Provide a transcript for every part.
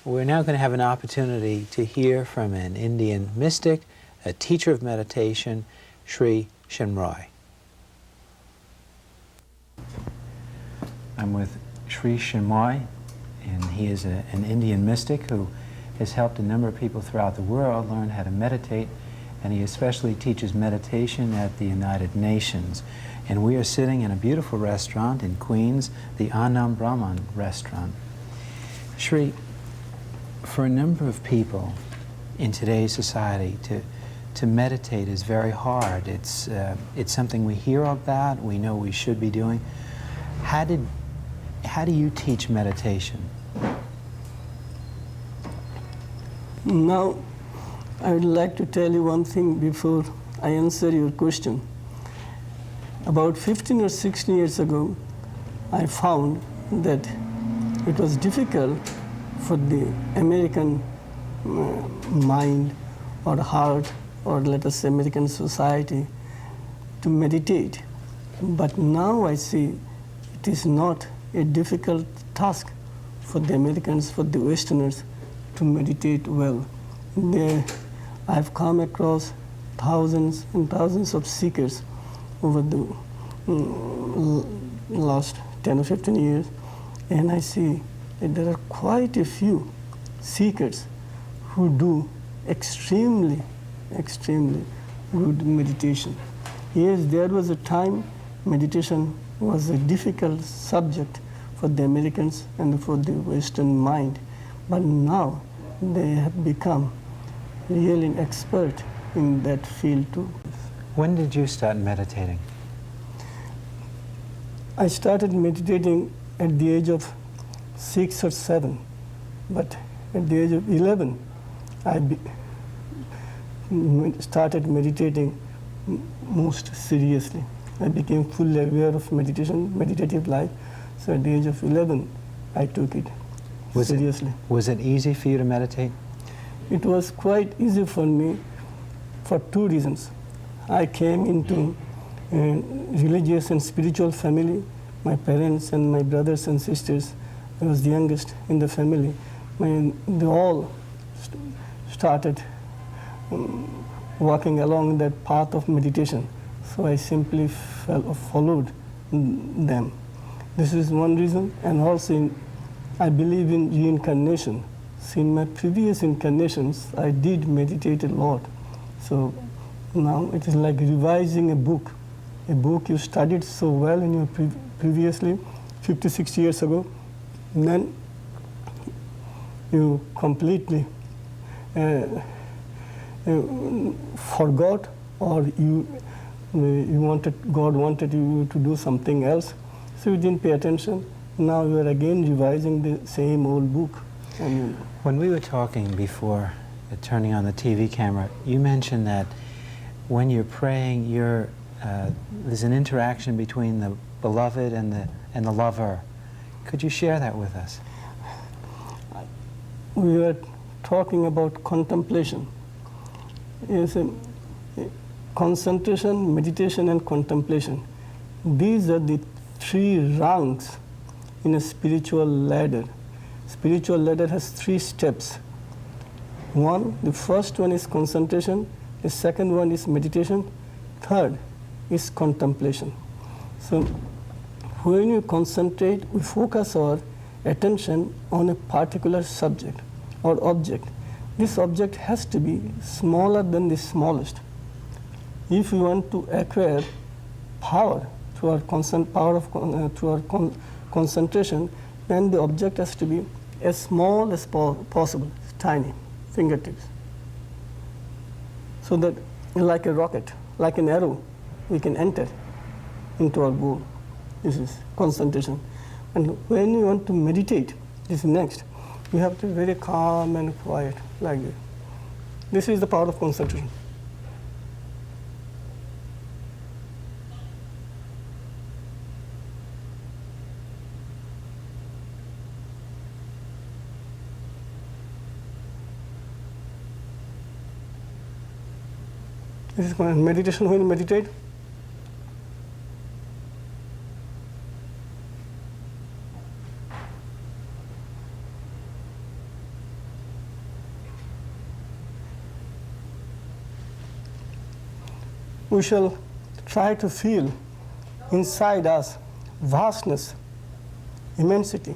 We're now going to have an opportunity to hear from an Indian mystic, a teacher of meditation, Shri Чинмой. I'm with Shri Чинмой, and he is an Indian mystic who has helped a number of people throughout the world learn how to meditate, and he especially teaches meditation at the United Nations. And we are sitting in a beautiful restaurant in Queens, the Anam Brahman restaurant. Shri, for a number of people in today's society, to meditate is very hard. It's something we hear about, we know we should be doing. How do you teach meditation? Now, I would like to tell you one thing before I answer your question. About 15 or 16 years ago, I found that it was difficult for the American mind or heart, or let us say American society, to meditate. But now I see it is not a difficult task for the Americans, for the Westerners, to meditate well. I've come across thousands and thousands of seekers over the last 10 or 15 years, and I see that there are quite a few seekers who do extremely good meditation. Yes, there was a time meditation was a difficult subject for the Americans and for the Western mind, but now they have become really an expert in that field too. When did you start meditating? I started meditating at the age of 6 or 7, but at the age of 11, I started meditating most seriously. I became fully aware of meditative life. So at the age of 11, I took it seriously. Was it easy for you to meditate? It was quite easy for me for two reasons. I came into a religious and spiritual family. My parents and my brothers and sisters, I was the youngest in the family. They all started walking along that path of meditation. So I simply followed them. This is one reason, and also I believe in reincarnation. So in my previous incarnations, I did meditate a lot. So now it is like revising a book you studied so well in your previously, 50, 60 years ago, and then you completely forgot, or God wanted you to do something else, so you didn't pay attention. Now you are again revising the same old book. When we were talking before turning on the TV camera, you mentioned that when you're praying, there's an interaction between the beloved and the lover. Could you share that with us? We were talking about contemplation. Yes, concentration, meditation, and contemplation. These are the three rungs in a spiritual ladder. Spiritual ladder has 3 steps. The first one is concentration, the second one is meditation, third is contemplation. So when you concentrate, we focus our attention on a particular subject or object. This object has to be smaller than the smallest. If we want to acquire power through our concentration, then the object has to be as small as possible, tiny, fingertips. So that like a rocket, like an arrow, we can enter into our goal. This is concentration. And when you want to meditate, this is next, you have to be very calm and quiet, like this. This is the power of concentration. This is meditation. When you meditate, we shall try to feel inside us vastness, immensity,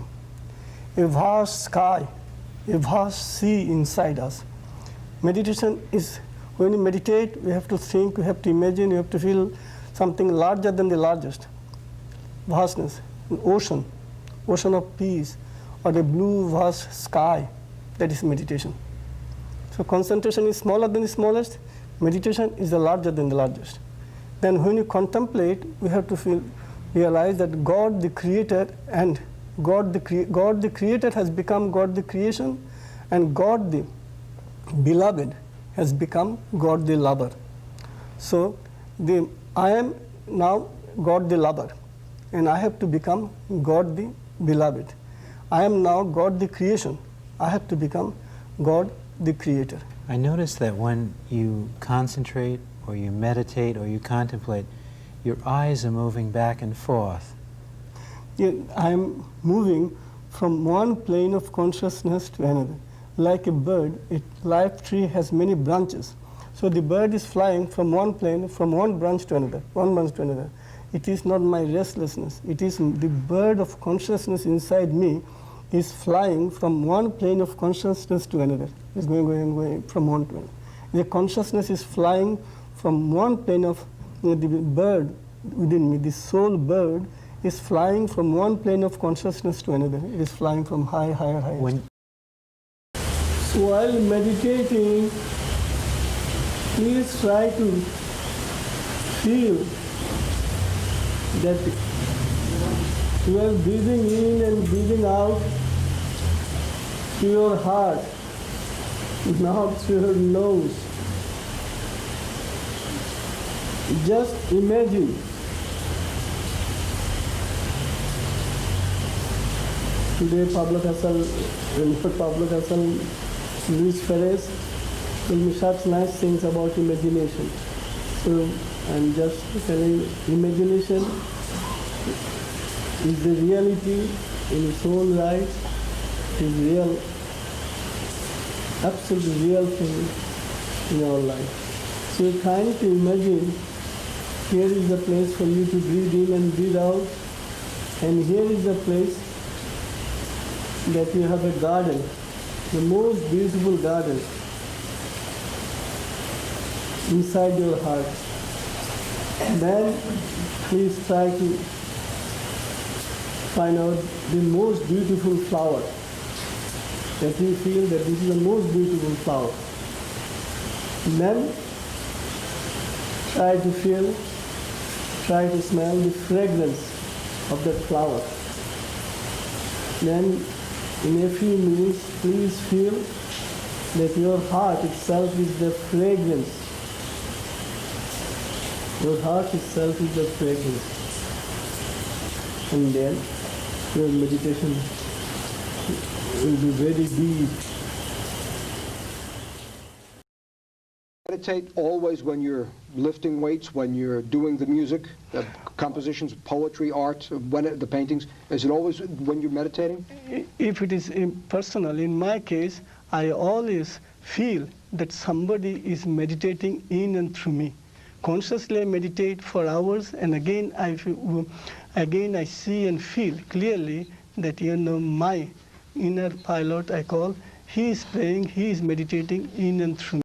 a vast sky, a vast sea inside us. Meditation is, when you meditate, we have to think, we have to imagine, we have to feel something larger than the largest. Vastness, an ocean of peace, or a blue vast sky. That is meditation. So concentration is smaller than the smallest, meditation is the larger than the largest. Then when you contemplate, we have to realize that God the Creator and God the Creator has become God the creation, and God the Beloved has become God the Lover. So I am now God the Lover, and I have to become God the Beloved. I am now God the creation. I have to become God the Creator. I notice that when you concentrate or you meditate or you contemplate, your eyes are moving back and forth. Yeah, I am moving from one plane of consciousness to another. Like a bird, a life tree has many branches. So the bird is flying from one plane, from one branch to another, It is not my restlessness. It is the bird of consciousness inside me is flying from one plane of consciousness to another. It's going from one to another. The consciousness is flying from one plane of the bird within me. The soul bird is flying from one plane of consciousness to another. It is flying from higher. While meditating, please try to feel that you are breathing in and breathing out to your heart, not to your nose. Just imagine today Pablo Casal, Luis Perez told me such nice things about imagination. So I'm just telling, imagination is the reality in its own right, is real, absolutely real thing in our life. So you're trying to imagine, here is the place for you to breathe in and breathe out, and here is the place that you have a garden, the most beautiful garden inside your heart. Then please try to find out the most beautiful flower, that you feel that this is the most beautiful flower. And then try to feel, try to smell the fragrance of that flower. Then in a few minutes, please feel that your heart itself is the fragrance. Your heart itself is the fragrance. And then your meditation will be very deep. Meditate always when you're lifting weights, when you're doing the music, the compositions, poetry, art, the paintings. Is it always when you're meditating? If it is personal, in my case, I always feel that somebody is meditating in and through me. Consciously I meditate for hours, and again I see and feel clearly that my inner pilot, I call, he is praying, he is meditating in and through